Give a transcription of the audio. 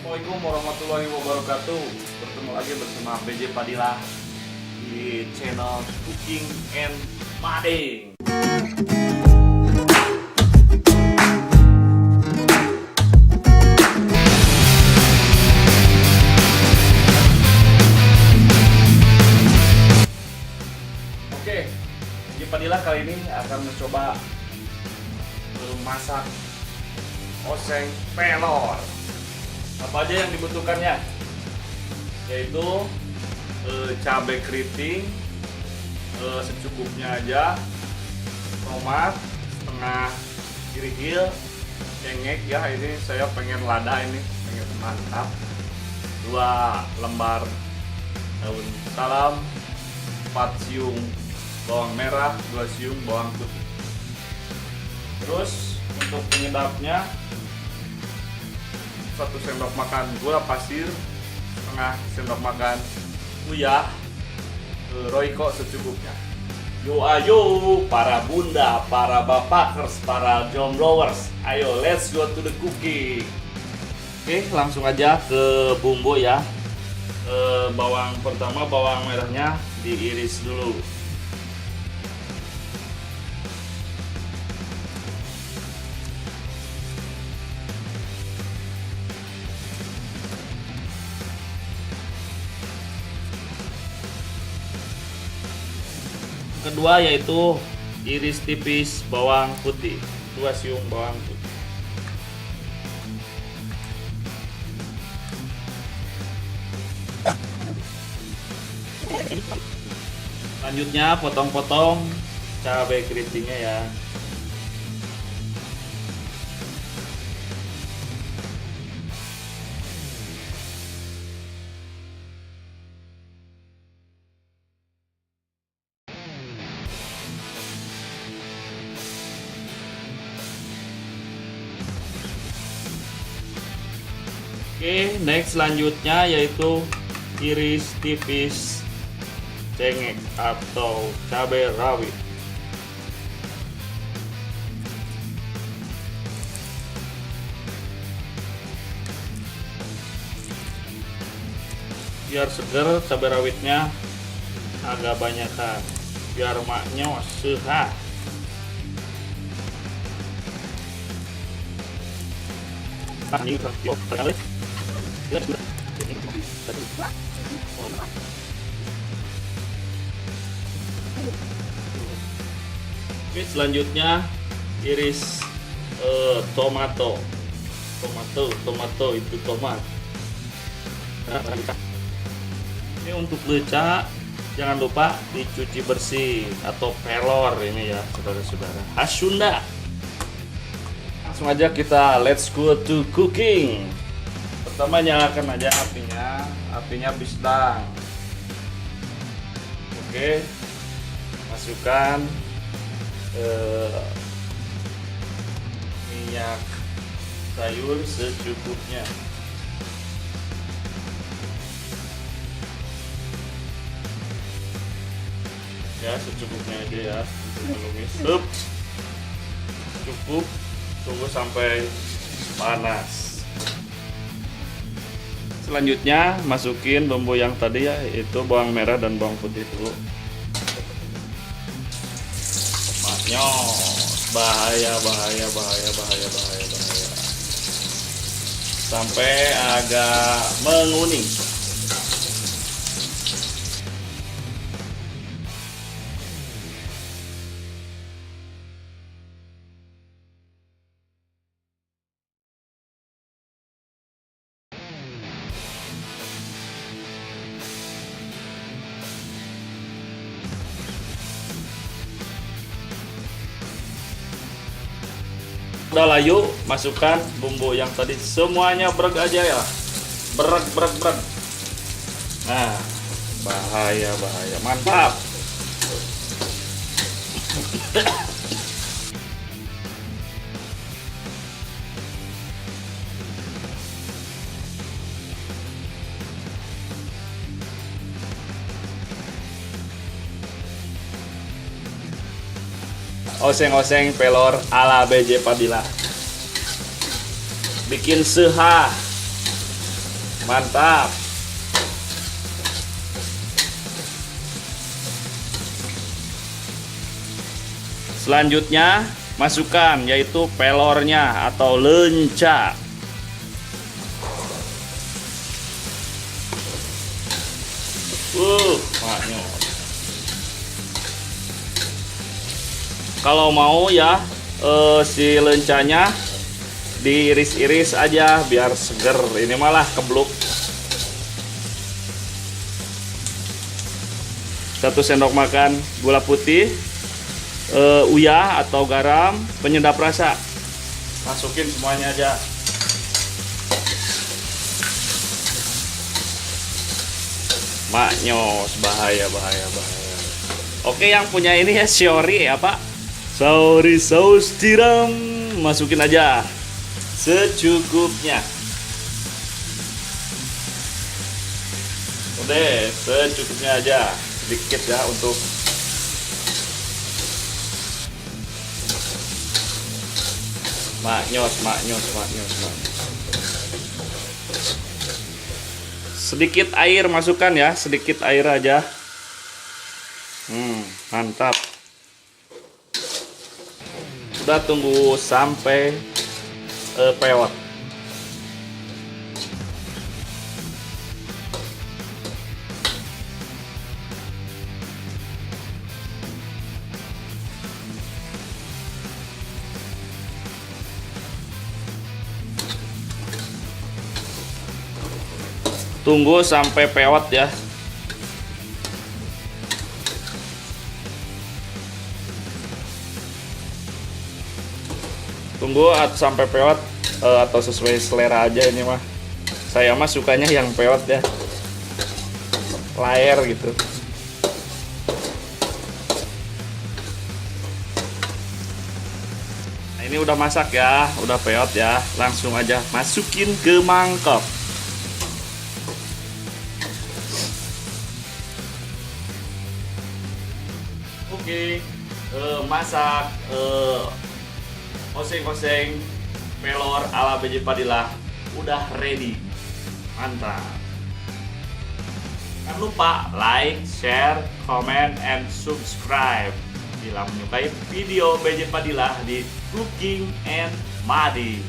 Assalamualaikum warahmatullahi wabarakatuh. Bertemu lagi bersama BJ Padilla di channel Cooking and Mading. Oke, BJ Padilla kali ini akan mencoba memasak oseng pelor. Apa aja yang dibutuhkannya, yaitu cabai keriting secukupnya aja, tomat setengah kirihil, cengek ya, ini saya pengen lada, ini pengen mantap, 2 lembar daun salam, 4 siung bawang merah, 2 siung bawang putih. Terus untuk penyedapnya 1 sendok makan gula pasir, setengah sendok makan uyah, royco secukupnya. Yo ayo para bunda, para bapakers, para jomblowers, ayo let's go to the cooking. Oke, langsung aja ke bumbu ya. Pertama bawang merahnya diiris dulu. Kedua yaitu iris tipis bawang putih, 2 siung bawang putih. Selanjutnya potong-potong cabai keritingnya ya. Oke, next selanjutnya yaitu iris tipis cengek atau cabai rawit. Biar seger cabai rawitnya agak banyakan, biar maknya sehat. Oke, selanjutnya iris tomato itu tomat. Ini untuk leca jangan lupa dicuci bersih atau pelor ini ya saudara-saudara khas Sunda. Langsung aja kita let's go to cooking. Pertama nyalakan aja apinya sedang. Oke, masukkan minyak sayur secukupnya. Ya secukupnya aja ya, tumis. Cukup, tunggu sampai panas. Selanjutnya masukin bumbu yang tadi ya, itu bawang merah dan bawang putih dulu. Bahaya sampai agak menguning. Udah layu, masukkan bumbu yang tadi semuanya brek aja ya, brek. Nah, bahaya, mantap. Oseng-oseng pelor ala BJ Padilla. Bikin seha. Mantap. Selanjutnya masukkan yaitu pelornya atau lenca. Maknyos. Kalau mau ya si lencanya diiris-iris aja biar seger. Ini malah kebluk. 1 sendok makan gula putih, uyah atau garam, penyedap rasa. Masukin semuanya aja. Maknyos, bahaya. Oke, yang punya ini ya Shiori ya Pak. Sauri saus tiram, masukin aja secukupnya. Udah, secukupnya aja, sedikit ya untuk maknyos. Sedikit air masukkan ya, sedikit air aja. Mantap. Udah, tunggu sampai pewot. Tunggu sampai pewot ya. Tunggu sampai pewot atau sesuai selera aja ini mah. Saya mah sukanya yang pewot ya. Layer gitu. Nah, ini udah masak ya, udah pewot ya. Langsung aja masukin ke mangkok. Oke, masak oseng-oseng pelor ala BJ Padilla udah ready. Mantap. Jangan lupa like, share, comment, and subscribe bila menyukai video BJ Padilla di Cooking and Madi.